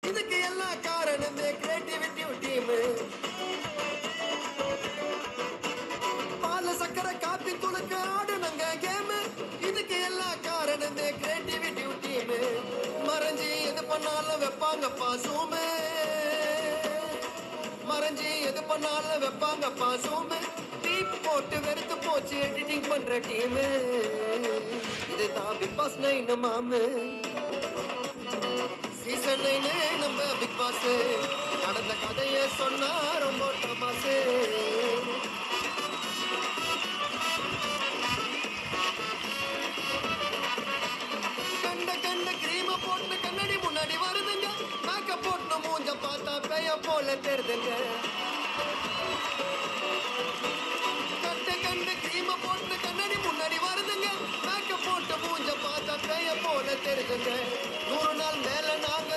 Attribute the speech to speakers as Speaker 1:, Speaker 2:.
Speaker 1: இதுக்கு எல்லாம் காரணமே கிரியேட்டிவிட்டி டீம். பால சக்கரை காப்பி துளுக்க ஆடுனங்க கேம். இதுக்கு எல்லாம் காரணமே கிரியேட்டிவிட்டி டீம். மறைஞ்சி எது பண்ணாலும் வைப்பாங்கப்பா சூமு. மறைஞ்சி எது பண்ணாலும் வைப்பாங்கப்பா சூமு. டீப் போட்டு வெறுத்து போச்சு எடிட்டிங் பண்ற டீம். இதுதான் பிக் பாஸ் 9 மாமு. சீசன் 9 நம்ம பிக் பாஸ். நடந்த கதைய சொன்னா ரொம்ப தமாசு. கண்ட கண்ட கிரீம போட்டு கண்ணாடி முன்னாடி வருதுங்க. மேக்கப் போட்டு மூஞ்ச பார்த்தா பேய போல தெரிதுங்க. கண்ட கண்ட கிரீம போட்டு கண்ணாடி முன்னாடி வருதுங்க. மேக்கப் போட்டு மூஞ்ச பார்த்தா பேய போல தெரிதுங்க. 100 நாள் மேல நாங்க